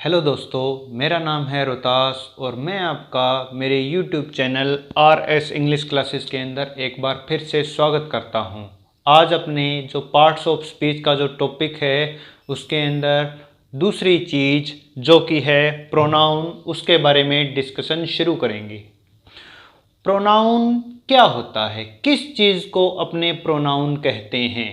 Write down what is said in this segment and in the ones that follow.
Hello दोस्तों, मेरा नाम है रोहतास और मैं आपका मेरे YouTube channel RS English classes के अंदर एक बार फिर से स्वागत करता हूं। आज अपने जो पार्ट्स ऑफ स्पीच का जो टॉपिक है उसके अंदर दूसरी चीज़ जो कि है प्रोनाउन, उसके बारे में डिस्कशन शुरू करेंगे। प्रोनाउन क्या होता है, किस चीज़ को अपने प्रोनाउन कहते हैं।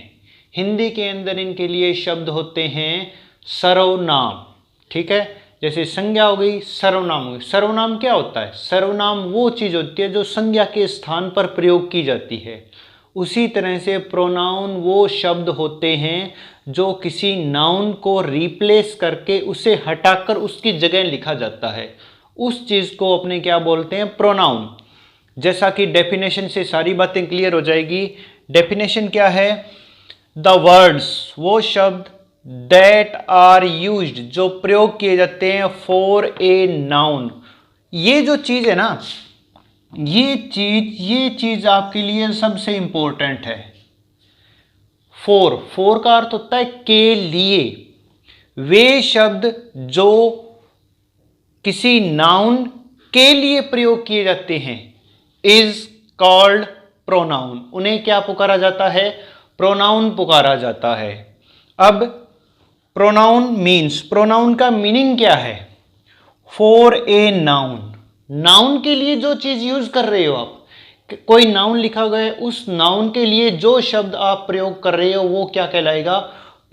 हिंदी के अंदर इनके लिए शब्द होते हैं सर्वनाम। ठीक है, जैसे संज्ञा हो गई, सर्वनाम हो गई। सर्वनाम क्या होता है? सर्वनाम वो चीज़ होती है जो संज्ञा के स्थान पर प्रयोग की जाती है। उसी तरह से प्रोनाउन वो शब्द होते हैं जो किसी नाउन को रिप्लेस करके उसे हटाकर उसकी जगह लिखा जाता है। उस चीज़ को अपने क्या बोलते हैं? प्रोनाउन। जैसा कि डेफिनेशन से सारी बातें क्लियर हो जाएगी। डेफिनेशन क्या है? द वर्ड्स, वो शब्द दैट आर यूज्ड, जो प्रयोग किए जाते हैं फॉर ए नाउन। ये जो चीज़ है ना, ये चीज़ आपके लिए सबसे इंपॉर्टेंट है। फोर का अर्थ होता है के लिए। वे शब्द जो किसी नाउन के लिए प्रयोग किए जाते हैं इज कॉल्ड प्रोनाउन। उन्हें क्या पुकारा जाता है? प्रोनाउन पुकारा जाता है। अब प्रोनाउन मीन्स, प्रोनाउन का मीनिंग क्या है? फॉर ए नाउन, नाउन के लिए जो चीज यूज कर रहे हो आप, कोई नाउन लिखा गया है, उस नाउन के लिए जो शब्द आप प्रयोग कर रहे हो वो क्या कहलाएगा?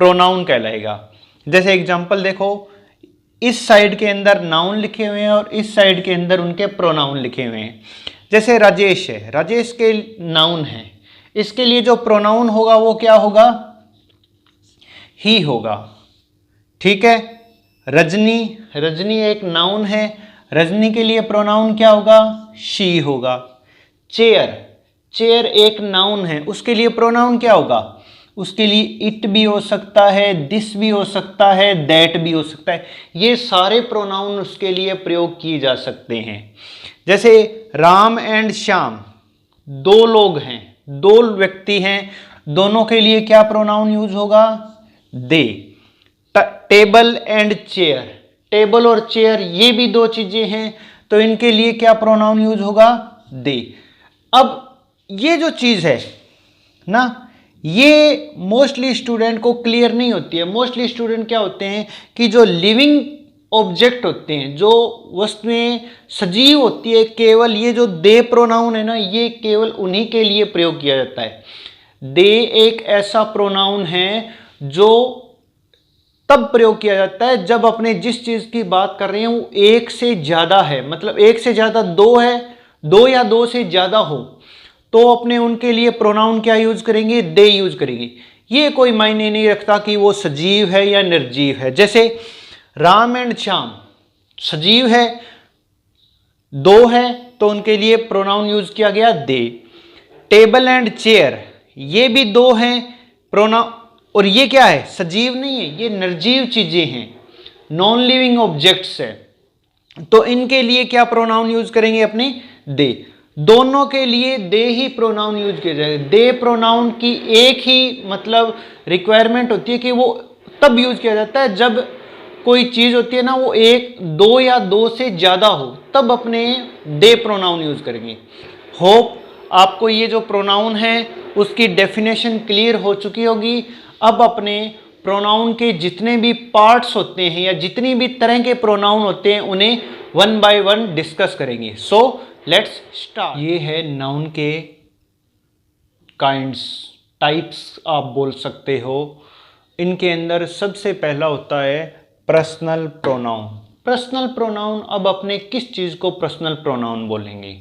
प्रोनाउन कहलाएगा। जैसे एग्जांपल देखो, इस साइड के अंदर नाउन लिखे हुए हैं और इस साइड के अंदर उनके प्रोनाउन लिखे हुए हैं। जैसे राजेश है, राजेश के नाउन है, इसके लिए जो प्रोनाउन होगा वो क्या होगा? ही होगा। ठीक है। रजनी, रजनी एक नाउन है, रजनी के लिए प्रोनाउन क्या होगा? शी होगा। चेयर, चेयर एक नाउन है, उसके लिए प्रोनाउन क्या होगा? उसके लिए इट भी हो सकता है, दिस भी हो सकता है, दैट भी हो सकता है। ये सारे प्रोनाउन उसके लिए प्रयोग किए जा सकते हैं। जैसे राम एंड श्याम, दो लोग हैं, दो व्यक्ति हैं, दोनों के लिए क्या प्रोनाउन यूज होगा? दे। टेबल एंड चेयर, टेबल और चेयर ये भी दो चीजें हैं, तो इनके लिए क्या प्रोनाउन यूज होगा? दे। अब ये जो चीज है ना, ये मोस्टली स्टूडेंट को क्लियर नहीं होती है। मोस्टली स्टूडेंट क्या होते हैं कि जो लिविंग ऑब्जेक्ट होते हैं, जो वस्तुएं सजीव होती है, केवल ये जो दे प्रोनाउन है ना, ये केवल उन्हीं के लिए प्रयोग किया जाता है। दे एक ऐसा प्रोनाउन है जो तब प्रयोग किया जाता है जब अपने जिस चीज की बात कर रहे हैं वो एक से ज्यादा है, मतलब एक से ज्यादा दो है, दो या दो से ज्यादा हो, तो अपने उनके लिए प्रोनाउन क्या यूज करेंगे? दे यूज करेंगे। ये कोई मायने नहीं रखता कि वो सजीव है या निर्जीव है। जैसे राम एंड श्याम सजीव है, दो है, तो उनके लिए प्रोनाउन यूज किया गया दे। टेबल एंड चेयर ये भी दो हैं, प्रोनाउन, और ये क्या है? सजीव नहीं है, ये निर्जीव चीजें हैं, नॉन लिविंग ऑब्जेक्ट्स है, तो इनके लिए क्या प्रोनाउन यूज करेंगे? अपने दे। दोनों के लिए दे ही प्रोनाउन यूज किया जाएगा। दे प्रोनाउन की एक ही मतलब रिक्वायरमेंट होती है कि वो तब यूज किया जाता है जब कोई चीज होती है ना, वो एक, दो या दो से ज्यादा हो, तब अपने दे प्रोनाउन यूज करेंगे। होप आपको ये जो प्रोनाउन है उसकी डेफिनेशन क्लियर हो चुकी होगी। अब अपने प्रोनाउन के जितने भी पार्ट्स होते हैं या जितनी भी तरह के प्रोनाउन होते हैं उन्हें वन बाय वन डिस्कस करेंगे। So let's start. ये है नाउन के काइंड्स, टाइप्स आप बोल सकते हो। इनके अंदर सबसे पहला होता है पर्सनल प्रोनाउन। पर्सनल प्रोनाउन, अब अपने किस चीज को पर्सनल प्रोनाउन बोलेंगे?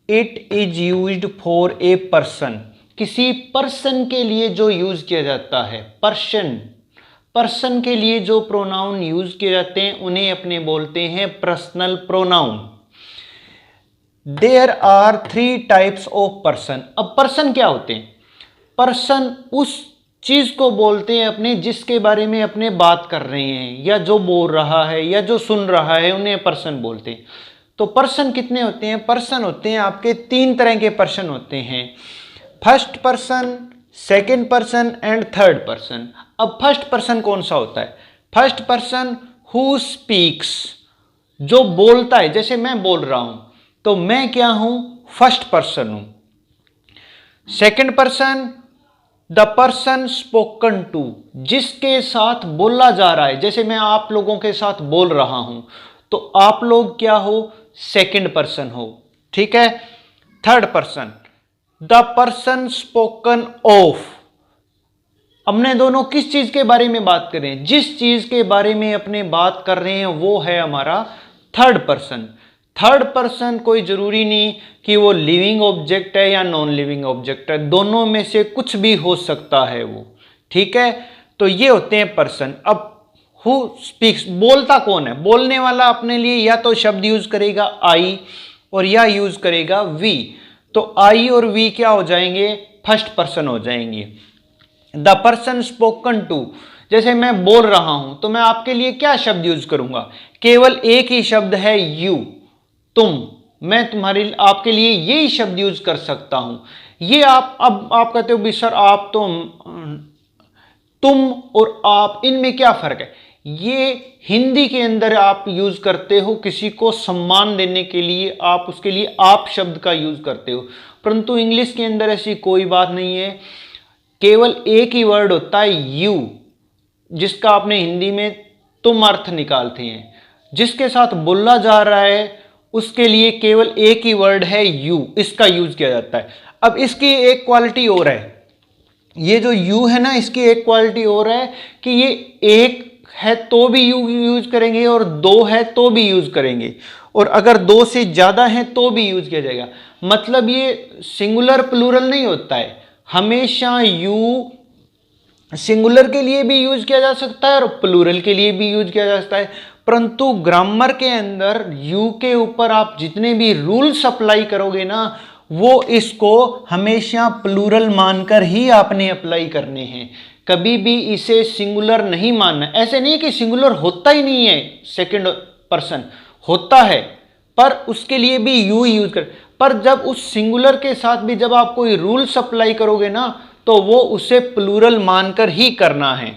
It is used for a person, किसी पर्सन के लिए जो यूज किया जाता है। पर्सन के लिए जो प्रोनाउन यूज किए जाते हैं उन्हें अपने बोलते हैं personal pronoun. There are 3 types of person. अब पर्सन क्या होते हैं? पर्सन उस चीज को बोलते हैं अपने जिसके बारे में अपने बात कर रहे हैं, या जो बोल रहा है या जो सुन रहा है, उन्हें पर्सन बोलते हैं। तो पर्सन कितने होते हैं? पर्सन होते हैं आपके 3 तरह के पर्सन होते हैं, first person, second person and third person. अब फर्स्ट पर्सन कौन सा होता है? फर्स्ट पर्सन हु स्पीक्स, जो बोलता है, जैसे मैं बोल रहा हूं तो मैं क्या हूं, फर्स्ट पर्सन हूं। Second person, the person spoken to, जिसके साथ बोला जा रहा है, जैसे मैं आप लोगों के साथ बोल रहा हूं तो आप लोग क्या हो, सेकंड पर्सन हो, ठीक है। Third person, the person spoken of, हमने दोनों किस चीज के बारे में बात कर रहे हैं, जिस चीज के बारे में अपने बात कर रहे हैं वो है हमारा थर्ड पर्सन। थर्ड पर्सन कोई जरूरी नहीं कि वो लिविंग ऑब्जेक्ट है या नॉन लिविंग ऑब्जेक्ट है, दोनों में से कुछ भी हो सकता है वो, ठीक है। तो ये होते हैं पर्सन। अब हु स्पीक्स, बोलता कौन है, बोलने वाला अपने लिए या तो शब्द यूज करेगा आई और या यूज करेगा वी, तो आई और वी क्या हो जाएंगे, फर्स्ट पर्सन हो जाएंगे। द पर्सन स्पोकन टू, जैसे मैं बोल रहा हूं तो मैं आपके लिए क्या शब्द यूज करूंगा, केवल एक ही शब्द है यू, तुम, मैं तुम्हारे आपके लिए यही शब्द यूज कर सकता हूं। ये अब आप कहते हो भी सर आप तो, तुम और आप, इनमें क्या फर्क है, ये हिंदी के अंदर आप यूज करते हो किसी को सम्मान देने के लिए, आप उसके लिए आप शब्द का यूज करते हो, परंतु इंग्लिश के अंदर ऐसी कोई बात नहीं है। केवल एक ही वर्ड होता है यू, जिसका आपने हिंदी में तुम अर्थ निकालते हैं, जिसके साथ बोला जा रहा है उसके लिए केवल एक ही वर्ड है यू, इसका यूज किया जाता है। अब इसकी एक क्वालिटी और है, ये जो यू है ना, इसकी एक क्वालिटी और है कि ये एक है तो भी यू यूज करेंगे और दो है तो भी यूज करेंगे, और अगर दो से ज्यादा है तो भी यूज किया जाएगा। मतलब ये सिंगुलर प्लूरल नहीं होता है, हमेशा यू सिंगुलर के लिए भी यूज किया जा सकता है और प्लूरल के लिए भी यूज किया जा सकता है, परंतु ग्रामर के अंदर यू के ऊपर आप जितने भी रूल्स अप्लाई करोगे ना, वो इसको हमेशा प्लूरल मानकर ही आपने अप्लाई करने हैं, कभी भी इसे सिंगुलर नहीं मानना। ऐसे नहीं कि सिंगुलर होता ही नहीं है, सेकंड पर्सन होता है पर उसके लिए भी यू यूज कर, पर जब उस सिंगुलर के साथ भी जब आप कोई रूल्स अप्लाई करोगे ना तो वो उसे प्लूरल मानकर ही करना है।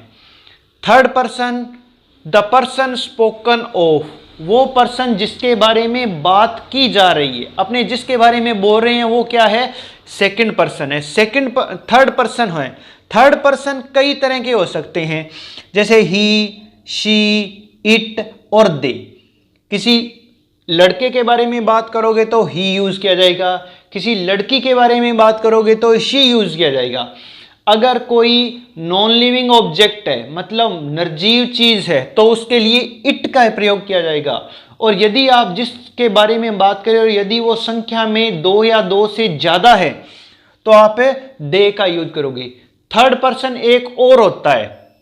Third person, the person spoken of, वो पर्सन जिसके बारे में बात की जा रही है, अपने जिसके बारे में बोल रहे हैं वो क्या है, सेकंड पर्सन है। थर्ड पर्सन है। थर्ड पर्सन कई तरह के हो सकते हैं, जैसे ही, शी, इट और दे। किसी लड़के के बारे में बात करोगे तो ही यूज किया जाएगा, किसी लड़की के बारे में बात करोगे तो शी यूज किया जाएगा। अगर कोई नॉन लिविंग ऑब्जेक्ट है, मतलब निर्जीव चीज है, तो उसके लिए इट का प्रयोग किया जाएगा, और यदि आप जिसके बारे में बात करें और यदि वो संख्या में दो या दो से ज्यादा है तो आप दे का यूज करोगे। थर्ड पर्सन एक और होता है,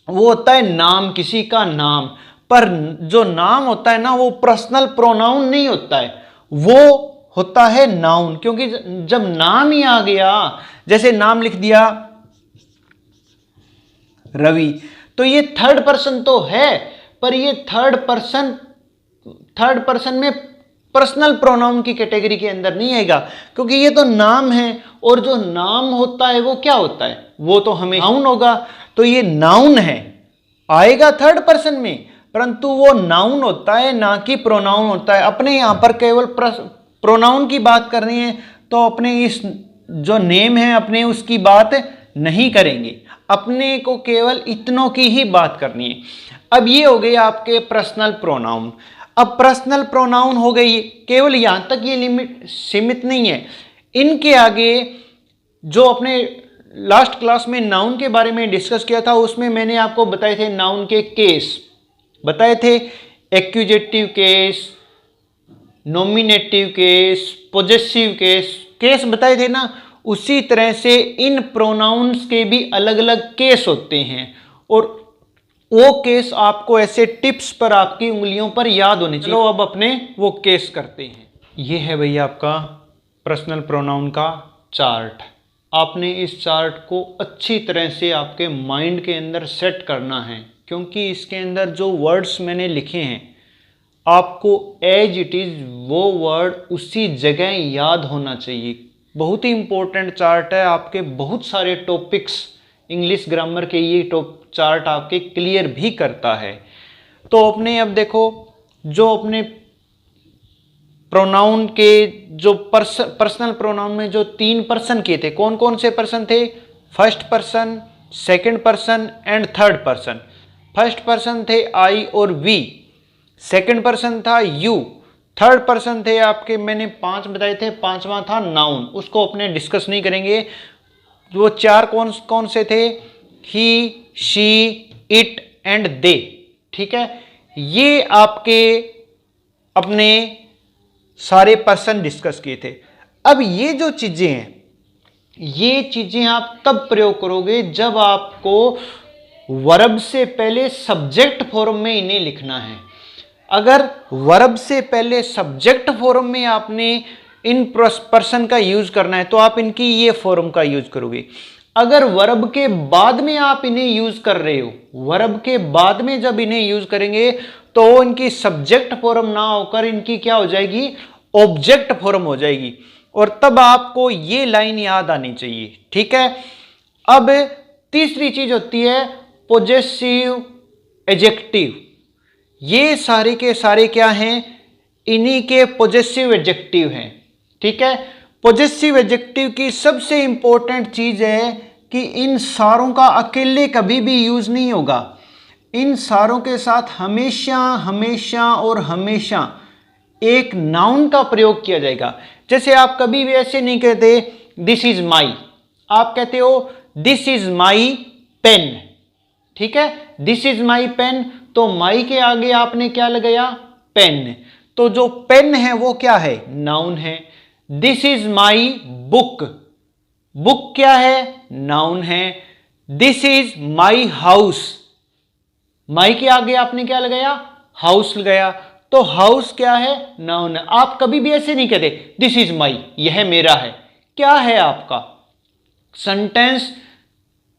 वो होता है नाम, किसी का नाम, पर जो नाम होता है ना वो पर्सनल प्रोनाउन नहीं होता है, वो होता है नाउन। क्योंकि जब नाम ही आ गया, जैसे नाम लिख दिया रवि, तो ये थर्ड पर्सन तो है, पर ये थर्ड पर्सन में पर्सनल प्रोनाउन की कैटेगरी के अंदर नहीं आएगा, क्योंकि ये तो नाम है, और जो नाम होता है वो क्या होता है, वो तो हमें नाउन होगा। तो ये नाउन है, आएगा थर्ड पर्सन में, परंतु वो नाउन होता है ना कि प्रोनाउन होता है। अपने यहां पर केवल प्रोनाउन की बात करनी है तो अपने इस जो नेम है अपने उसकी बात नहीं करेंगे, अपने को केवल इतनों की ही बात करनी है। अब ये हो गए आपके पर्सनल प्रोनाउन। अब पर्सनल प्रोनाउन हो गई, केवल यहां तक ये लिमिट सीमित नहीं है, इनके आगे जो अपने लास्ट क्लास में नाउन के बारे में डिस्कस किया था उसमें मैंने आपको बताए थे नाउन के केस बताए थे, accusative case, nominative case, possessive case बताए थे ना। उसी तरह से इन प्रोनाउंस के भी अलग अलग केस होते हैं, और वो केस आपको ऐसे टिप्स पर आपकी उंगलियों पर याद होने चाहिए। चलो अब अपने वो केस करते हैं। ये है भैया आपका पर्सनल प्रोनाउन का चार्ट। आपने इस चार्ट को अच्छी तरह से आपके माइंड के अंदर सेट करना है, क्योंकि इसके अंदर जो वर्ड्स मैंने लिखे हैं आपको एज इट इज़ वो वर्ड उसी जगह याद होना चाहिए। बहुत ही इंपॉर्टेंट चार्ट है, आपके बहुत सारे टॉपिक्स इंग्लिश ग्रामर के ये चार्ट आपके क्लियर भी करता है। तो अपने अब देखो जो अपने प्रोनाउन के जो पर्सनल प्रोनाउन में जो 3 पर्सन किए थे, कौन कौन से पर्सन थे? First person, second person and third person. First person थे आई और वी, सेकंड पर्सन था यू, थर्ड पर्सन थे आपके, मैंने 5 बताए थे, पांचवा था नाउन, उसको अपने डिस्कस नहीं करेंगे। वो 4 कौन कौन से थे? ही, शी, इट एंड दे। ठीक है, ये आपके अपने सारे पर्सन डिस्कस किए थे। अब ये जो चीजें हैं, ये चीजें आप तब प्रयोग करोगे जब आपको वर्ब से पहले सब्जेक्ट फॉर्म में इन्हें लिखना है। अगर वर्ब से पहले सब्जेक्ट फॉर्म में आपने इन पर्सन का यूज करना है तो आप इनकी ये फॉर्म का यूज करोगे। अगर वर्ब के बाद में आप इन्हें यूज कर रहे हो, वर्ब के बाद में जब इन्हें यूज करेंगे तो इनकी सब्जेक्ट फॉर्म ना होकर इनकी क्या हो जाएगी? ऑब्जेक्ट फॉर्म हो जाएगी। और तब आपको ये लाइन याद आनी चाहिए। ठीक है, अब तीसरी चीज होती है पोजेसिव एडजेक्टिव। ये सारे के सारे क्या हैं? इन्हीं के पोजेसिव एडजेक्टिव हैं। ठीक है, पोजेसिव एडजेक्टिव की सबसे इंपॉर्टेंट चीज है कि इन सारों का अकेले कभी भी यूज नहीं होगा। इन सारों के साथ हमेशा हमेशा और हमेशा एक नाउन का प्रयोग किया जाएगा। जैसे आप कभी भी ऐसे नहीं कहते दिस इज माई, आप कहते हो दिस इज माई पेन। ठीक है, दिस इज माई पेन, तो माई के आगे आपने क्या लगाया? पेन। तो जो पेन है वो क्या है? नाउन है। This is my book, book क्या है? नाउन है। दिस इज माई हाउस, माई के आगे आपने क्या लगाया? हाउस लगाया, तो हाउस क्या है? नाउन है। आप कभी भी ऐसे नहीं कहते दिस इज माई, यह मेरा है। क्या है आपका? सेंटेंस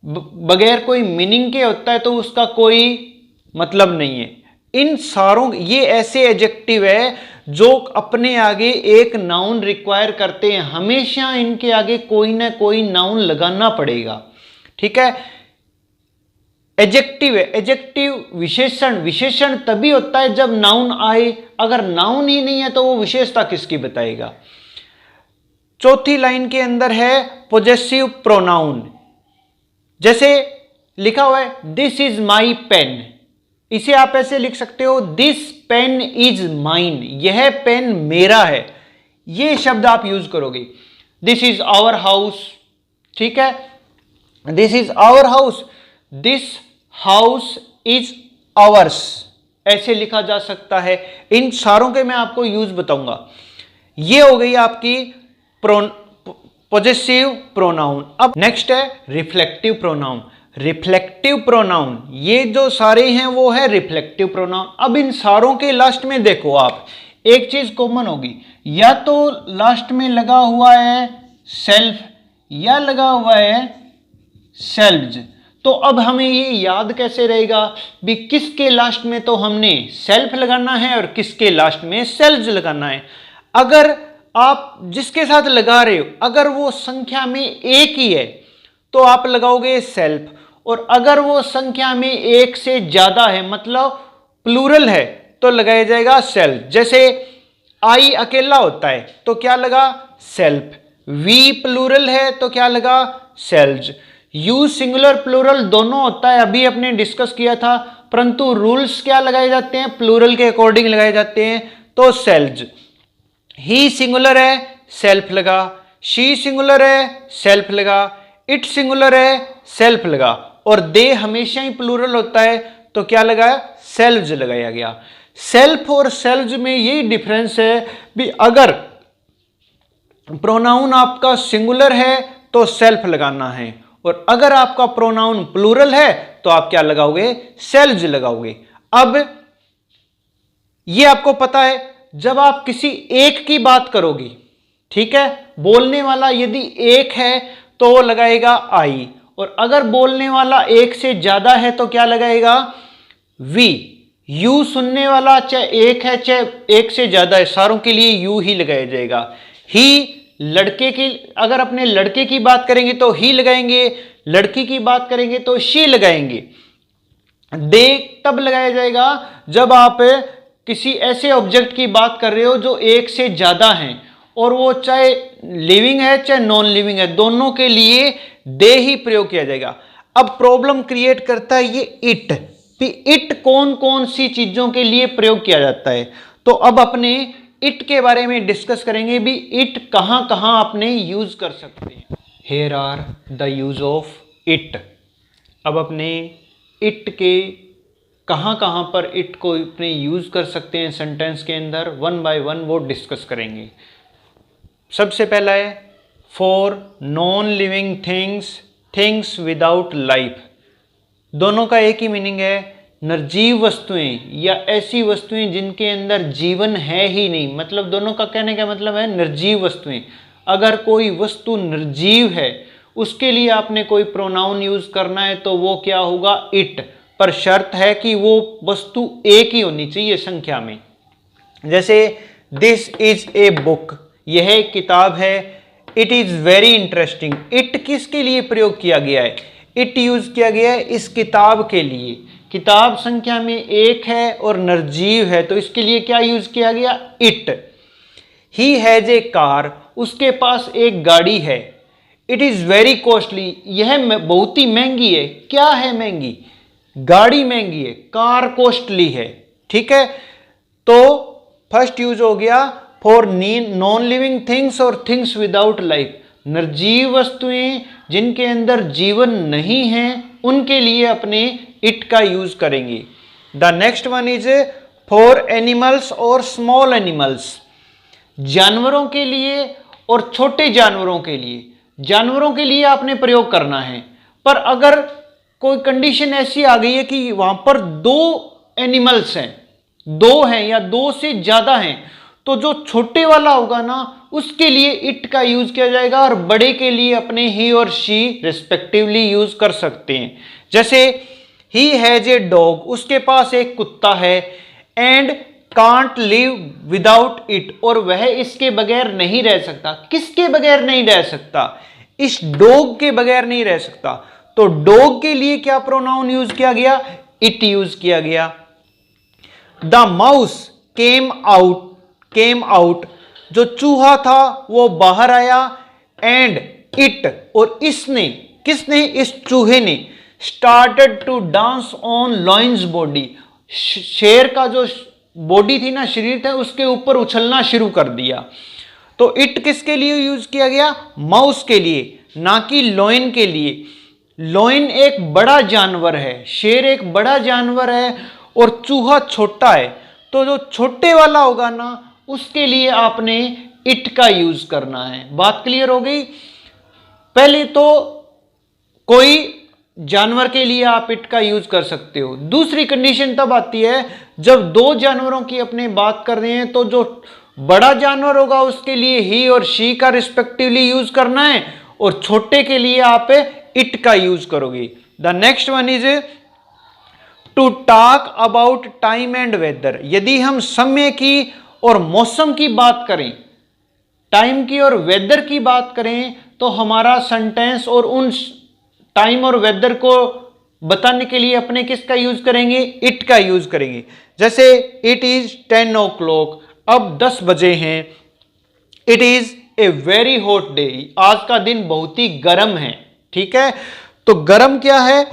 बगैर कोई मीनिंग के होता है तो उसका कोई मतलब नहीं है। इन सारों, ये ऐसे एडजेक्टिव है जो अपने आगे एक नाउन रिक्वायर करते हैं, हमेशा इनके आगे कोई ना कोई नाउन लगाना पड़ेगा। ठीक है, एडजेक्टिव है, एडजेक्टिव विशेषण, विशेषण तभी होता है जब नाउन आए। अगर नाउन ही नहीं है तो वो विशेषता किसकी बताएगा? चौथी लाइन के अंदर है पोजेसिव प्रोनाउन। जैसे लिखा हुआ है दिस इज माई पेन, इसे आप ऐसे लिख सकते हो दिस पेन इज माइन, यह पेन मेरा है। ये शब्द आप यूज करोगे। दिस इज आवर हाउस, ठीक है, this is our house, this house is ours, ऐसे लिखा जा सकता है। इन सारों के मैं आपको यूज बताऊंगा। ये हो गई आपकी पोजेसिव प्रोनाउन। अब नेक्स्ट है रिफ्लेक्टिव प्रोनाउन। रिफ्लेक्टिव प्रोनाउन, ये जो सारे हैं वो है रिफ्लेक्टिव प्रोनाउन। अब इन सारों के लास्ट में देखो आप, एक चीज कॉमन होगी, या तो लास्ट में लगा हुआ है सेल्फ या लगा हुआ है सेल्व्स। तो अब हमें ये याद कैसे रहेगा भी किसके लास्ट में तो हमने सेल्फ लगाना है और किसके लास्ट में सेल्व्स लगाना है। अगर आप जिसके साथ लगा रहे हो अगर वो संख्या में एक ही है तो आप लगाओगे सेल्फ, और अगर वो संख्या में एक से ज्यादा है मतलब प्लूरल है तो लगाया जाएगा सेल्फ। जैसे आई अकेला होता है तो क्या लगा? सेल्फ। वी प्लूरल है तो क्या लगा? सेल्व्स। यू सिंगुलर प्लूरल दोनों होता है, अभी अपने डिस्कस किया था, परंतु रूल्स क्या लगाए जाते हैं? प्लूरल के अकॉर्डिंग लगाए जाते हैं, तो सेल्व्स। ही सिंगुलर है, सेल्फ लगा। शी सिंगुलर है, सेल्फ लगा। इट सिंगुलर है, सेल्फ लगा। और दे हमेशा ही प्लूरल होता है तो क्या लगाया? सेल्व्स लगाया गया। सेल्फ और सेल्व्स में यही डिफरेंस है भी अगर प्रोनाउन आपका सिंगुलर है तो सेल्फ लगाना है, और अगर आपका प्रोनाउन प्लूरल है तो आप क्या लगाओगे? सेल्व्स लगाओगे। अब ये आपको पता है जब आप किसी एक की बात करोगे, ठीक है, बोलने वाला यदि एक है तो वो लगाएगा आई, और अगर बोलने वाला एक से ज्यादा है तो क्या लगाएगा? वी। यू सुनने वाला चाहे एक है चाहे एक से ज्यादा है, सारों के लिए यू ही लगाया जाएगा। ही लड़के की, अगर अपने लड़के की बात करेंगे तो ही लगाएंगे, लड़की की बात करेंगे तो शी लगाएंगे। दे तब लगाया जाएगा जब आप किसी ऐसे ऑब्जेक्ट की बात कर रहे हो जो एक से ज्यादा हैं, और वो चाहे लिविंग है चाहे नॉन लिविंग है, दोनों के लिए दे ही प्रयोग किया जाएगा। अब प्रॉब्लम क्रिएट करता है ये इट, इट कौन कौन सी चीजों के लिए प्रयोग किया जाता है। तो अब अपने इट के बारे में डिस्कस करेंगे भी, इट कहां कहां अपने यूज कर सकते हैं। Here are the use of it. अब अपने इट के कहां कहां पर इट को अपने यूज कर सकते हैं सेंटेंस के अंदर, वन बाय वन वो डिस्कस करेंगे। सबसे पहला है for non living things, things without life. दोनों का एक ही मीनिंग है, निर्जीव वस्तुएं या ऐसी वस्तुएं जिनके अंदर जीवन है ही नहीं, मतलब दोनों का कहने का मतलब है निर्जीव वस्तुएं। अगर कोई वस्तु निर्जीव है उसके लिए आपने कोई प्रोनाउन यूज करना है तो वो क्या होगा, इट, पर शर्त है कि वो वस्तु एक ही होनी चाहिए संख्या में। जैसे दिस इज ए बुक, यह एक किताब है। It is very interesting, it किसके लिए प्रयोग किया गया है, इट यूज किया गया है इस किताब के लिए। किताब संख्या में एक है और निर्जीव है, तो इसके लिए क्या यूज किया गया, it. He has a car, उसके पास एक गाड़ी है। इट इज वेरी कॉस्टली, यह बहुत ही महंगी है। क्या है महंगी, गाड़ी महंगी है, कार कॉस्टली है। ठीक है, तो फर्स्ट यूज हो गया फॉर नॉन लिविंग थिंग्स और थिंग्स विदाउट लाइफ, निर्जीव वस्तुएं जिनके अंदर जीवन नहीं है उनके लिए अपने इट का यूज करेंगे। The next one is for animals और स्मॉल एनिमल्स, जानवरों के लिए और छोटे जानवरों के लिए। जानवरों के लिए आपने प्रयोग करना है, पर अगर कोई कंडीशन ऐसी आ गई है कि वहां पर दो एनिमल्स हैं, दो हैं या दो से ज्यादा हैं, तो जो छोटे वाला होगा ना उसके लिए इट का यूज किया जाएगा, और बड़े के लिए अपने ही और शी रिस्पेक्टिवली यूज कर सकते हैं। जैसे ही हैज ए डॉग, उसके पास एक कुत्ता है, and can't live without it, और वह इसके बगैर नहीं रह सकता। किसके बगैर नहीं रह सकता, इस डॉग के बगैर नहीं रह सकता। तो डॉग के लिए क्या प्रोनाउन यूज किया गया, इट यूज किया गया। द माउस केम आउट, जो चूहा था वो बाहर आया, एंड इट, और इसने, किसने, इस चूहे ने, started to dance on lion's body, शेर का जो बॉडी थी ना, शरीर था, उसके ऊपर उछलना शुरू कर दिया। तो इट किसके लिए यूज किया गया, माउस के लिए, ना कि लॉयन के लिए। लॉयन एक बड़ा जानवर है, शेर एक बड़ा जानवर है और चूहा छोटा है, तो जो छोटे वाला होगा ना उसके लिए आपने इट का यूज करना है। बात क्लियर हो गई। पहले तो कोई जानवर के लिए आप इट का यूज कर सकते हो। दूसरी कंडीशन तब आती है जब दो जानवरों की अपने बात कर रहे हैं, तो जो बड़ा जानवर होगा उसके लिए ही और शी का रिस्पेक्टिवली यूज करना है, और छोटे के लिए आप इट का यूज करोगे। The next one is to talk about time and weather. यदि हम समय की और मौसम की बात करें, टाइम की और वेदर की बात करें, तो हमारा सेंटेंस और उन टाइम और वेदर को बताने के लिए अपने किसका यूज करेंगे, इट का यूज करेंगे। जैसे इट इज 10 o'clock, अब 10 बजे हैं। It is a very hot day, आज का दिन बहुत ही गर्म है। ठीक है, तो गर्म क्या है,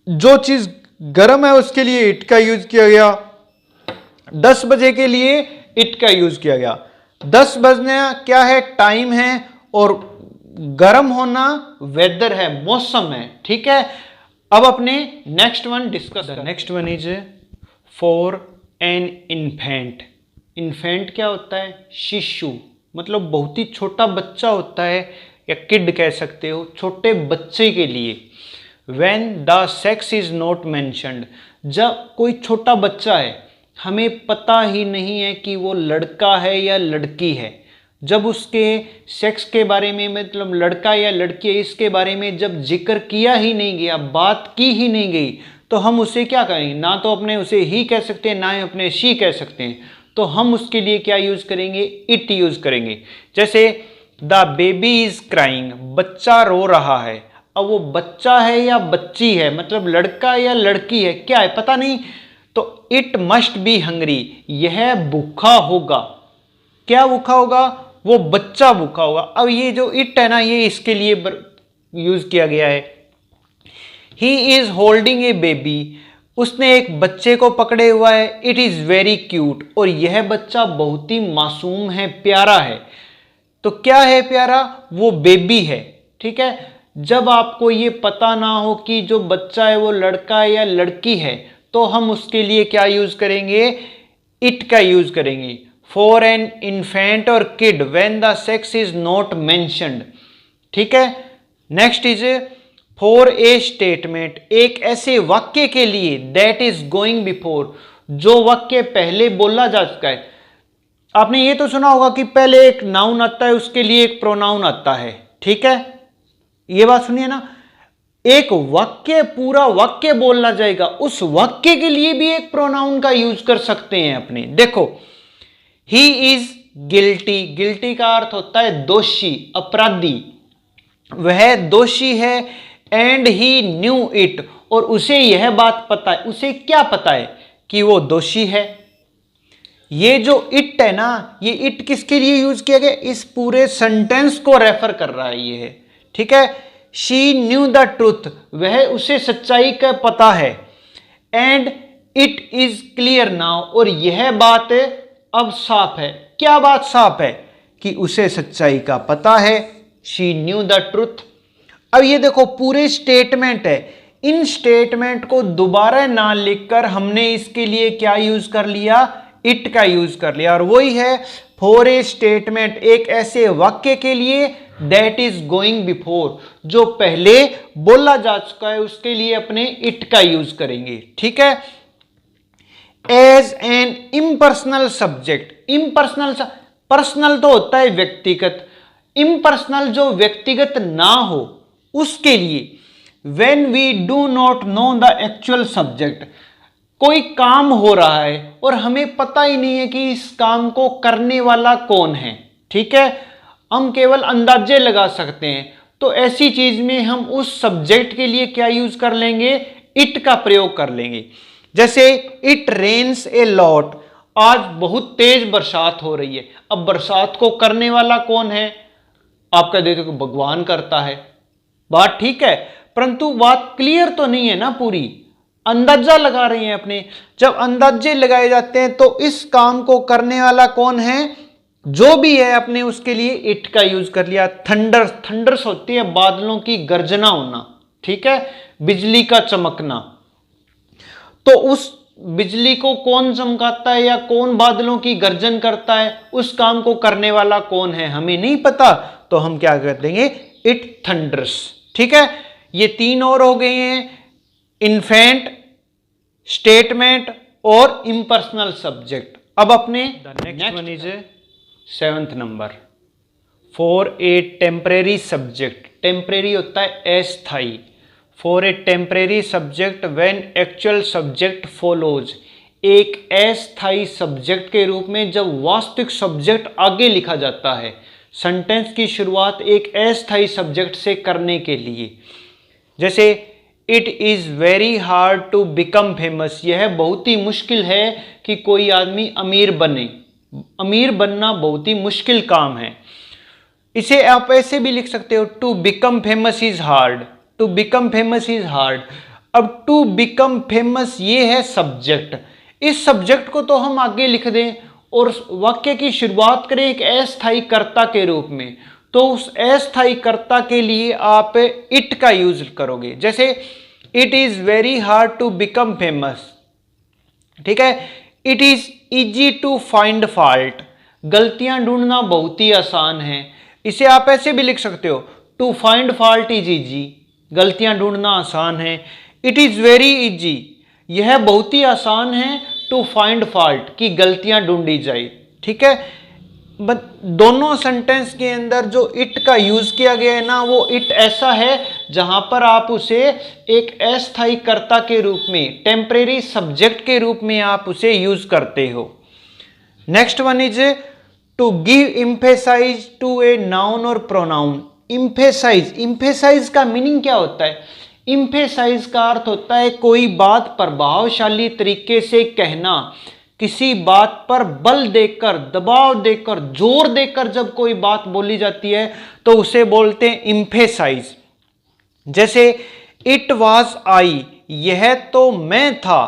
जो चीज गर्म है उसके लिए इट का यूज किया गया। 10 बजे के लिए इट का यूज किया गया। 10 बजना क्या है, टाइम है, और गर्म होना वेदर है, मौसम है। ठीक है, अब अपने next one discuss. Next one is for an infant. Infant क्या होता है, शिशु, मतलब बहुत ही छोटा बच्चा होता है, या किड कह सकते हो, छोटे बच्चे के लिए। When the sex is not mentioned, जब कोई छोटा बच्चा है, हमें पता ही नहीं है कि वो लड़का है या लड़की है, जब उसके सेक्स के बारे में, मतलब लड़का या लड़की है इसके बारे में जब जिक्र किया ही नहीं गया, बात की ही नहीं गई, तो हम उसे क्या करेंगे, ना तो अपने उसे ही कह सकते हैं, ना ही अपने शी कह सकते हैं। तो हम उसके लिए क्या यूज करेंगे, इट यूज करेंगे। जैसे द बेबी इज क्राइंग, बच्चा रो रहा है। अब वो बच्चा है या बच्ची है, मतलब लड़का या लड़की है, क्या है पता नहीं, तो इट मस्ट बी हंग्री, यह भूखा होगा। क्या भूखा होगा? वो बच्चा भूखा होगा। अब ये जो इट है ना, ये इसके लिए यूज किया गया है। He is holding A baby, उसने एक बच्चे को पकड़े हुआ है। इट इज वेरी क्यूट, और यह बच्चा बहुत ही मासूम है, प्यारा है। तो क्या है प्यारा? वो बेबी है। ठीक है, जब आपको ये पता ना हो कि जो बच्चा है वो लड़का है या लड़की है, तो हम उसके लिए क्या यूज करेंगे? इट का यूज करेंगे। फॉर एन इन्फेंट और kid when the sex is not mentioned. ठीक है, next is for a statement, एक ऐसे वाक्य के लिए दैट इज गोइंग बिफोर, जो वाक्य पहले बोला जा चुका है। आपने ये तो सुना होगा कि पहले एक नाउन आता है, उसके लिए एक प्रोनाउन आता है। ठीक है, ये बात सुनिए ना, एक वाक्य पूरा वाक्य बोलना जाएगा, उस वाक्य के लिए भी एक प्रोनाउन का यूज कर सकते हैं अपने। देखो, ही इज गिल्टी, गिल्टी का अर्थ होता है दोषी, अपराधी। वह दोषी है। एंड ही न्यू इट, और उसे यह बात पता है। उसे क्या पता है? कि वो दोषी है। ये जो इट है ना, ये इट किसके लिए यूज किया गया? इस पूरे सेंटेंस को रेफर कर रहा है ये है। ठीक है, शी न्यू द ट्रूथ, वह उसे सच्चाई का पता है। And it is clear now, और यह बात अब साफ है। क्या बात साफ है? कि उसे सच्चाई का पता है। She knew the truth. अब ये देखो, पूरे स्टेटमेंट है, इन स्टेटमेंट को दोबारा ना लिखकर हमने इसके लिए क्या यूज कर लिया? इट का यूज कर लिया। और वही है फॉर ए स्टेटमेंट, एक ऐसे वाक्य के लिए दैट इज गोइंग बिफोर, जो पहले बोला जा चुका है, उसके लिए अपने इट का यूज करेंगे। ठीक है, as an impersonal subject, impersonal, personal तो होता है व्यक्तिगत, इम्पर्सनल जो व्यक्तिगत ना हो उसके लिए। When we do not know the actual subject, कोई काम हो रहा है और हमें पता ही नहीं है कि इस काम को करने वाला कौन है। ठीक है, हम केवल अंदाजे लगा सकते हैं। तो ऐसी चीज में हम उस सब्जेक्ट के लिए क्या यूज कर लेंगे? इट का प्रयोग कर लेंगे। जैसे इट रेन्स ए लॉट, आज बहुत तेज बरसात हो रही है। अब बरसात को करने वाला कौन है? आपका देखो भगवान करता है। बात ठीक है, परंतु बात क्लियर तो नहीं है ना पूरी, अंदाजा लगा रहे हैं अपने। जब अंदाजे लगाए जाते हैं तो इस काम को करने वाला कौन है? जो भी है, अपने उसके लिए इट का यूज कर लिया। थंडर, थंडर्स होती है बादलों की गर्जना होना। ठीक है, बिजली का चमकना। तो उस बिजली को कौन चमकाता है या कौन बादलों की गर्जन करता है, उस काम को करने वाला कौन है हमें नहीं पता, तो हम क्या कर देंगे? It thunder's. ठीक है, ये तीन और हो गए हैं, इन्फेंट, स्टेटमेंट और इम्पर्सनल सब्जेक्ट। अब अपने next one is 7th number, for a temporary subject. Temporary होता है अस्थाई। For a temporary subject when actual subject follows, एक अस्थाई सब्जेक्ट के रूप में जब वास्तविक सब्जेक्ट आगे लिखा जाता है। सेंटेंस की शुरुआत एक अस्थाई सब्जेक्ट से करने के लिए, जैसे it is very hard to become famous, यह बहुत ही मुश्किल है कि कोई आदमी अमीर बने। अमीर बनना बहुत ही मुश्किल काम है। इसे आप ऐसे भी लिख सकते हो, to become famous is hard. To become famous is hard. अब टू बिकम फेमस ये है सब्जेक्ट। इस सब्जेक्ट को तो हम आगे लिख दें और वाक्य की शुरुआत करें एक अस्थायी कर्ता के रूप में, तो उस अस्थायी कर्ता के लिए आप इट का यूज करोगे। जैसे it is very hard to become famous. ठीक है, it is easy to find fault, गलतियां ढूंढना बहुत ही आसान है। इसे आप ऐसे भी लिख सकते हो, to find fault is easy, गलतियां ढूंढना आसान है। इट इज वेरी इजी, यह बहुत ही आसान है, टू फाइंड फॉल्ट, की गलतियां ढूंढी जाए। ठीक है, दोनों सेंटेंस के अंदर जो इट का यूज किया गया है ना, वो इट ऐसा है जहां पर आप उसे एक अस्थायी कर्ता के रूप में, टेम्परेरी सब्जेक्ट के रूप में आप उसे यूज करते हो। Next one is to give emphasise to a noun और प्रोनाउन। इम्फेसाइज, इम्फेसाइज का मीनिंग क्या होता है? इम्फेसाइज का अर्थ होता है कोई बात प्रभावशाली तरीके से कहना, किसी बात पर बल देकर, दबाव देकर, जोर देकर जब कोई बात बोली जाती है तो उसे बोलते हैं इम्फेसाइज। जैसे इट वाज आई, यह तो मैं था,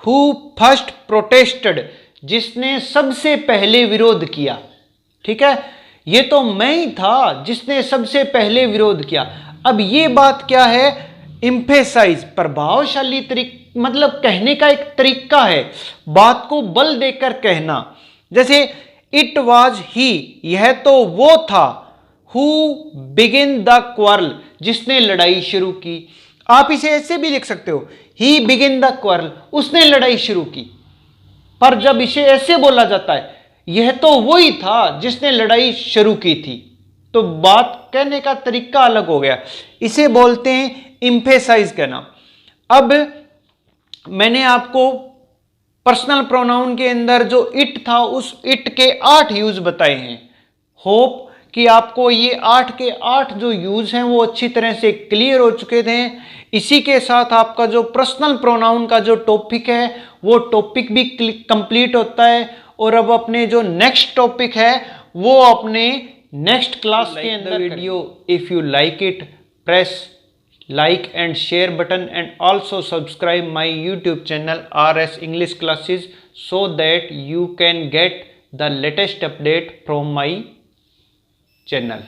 हु फर्स्ट प्रोटेस्टेड, जिसने सबसे पहले विरोध किया। ठीक है, ये तो मैं ही था जिसने सबसे पहले विरोध किया। अब ये बात क्या है? इम्फेसाइज, प्रभावशाली तरीका, मतलब कहने का एक तरीका है, बात को बल देकर कहना। जैसे इट वाज ही, यह तो वो था, हु बिगिन द क्वारल, जिसने लड़ाई शुरू की। आप इसे ऐसे भी लिख सकते हो, ही बिगिन द क्वारल, उसने लड़ाई शुरू की। पर जब इसे ऐसे बोला जाता है, यह तो वही था जिसने लड़ाई शुरू की थी, तो बात कहने का तरीका अलग हो गया। इसे बोलते हैं इम्फेसाइज कहना। अब मैंने आपको पर्सनल प्रोनाउन के अंदर जो इट था, उस इट के 8 यूज बताए हैं। होप कि आपको ये 8 के 8 जो यूज हैं वो अच्छी तरह से क्लियर हो चुके थे। इसी के साथ आपका जो पर्सनल प्रोनाउन का जो टॉपिक है वो टॉपिक भी कंप्लीट होता है। और अब अपने जो नेक्स्ट टॉपिक है वो अपने नेक्स्ट क्लास के अंदर। Video if you like it, press like and share button, and also subscribe my YouTube channel RS English Classes, so that you can get the latest update from my channel.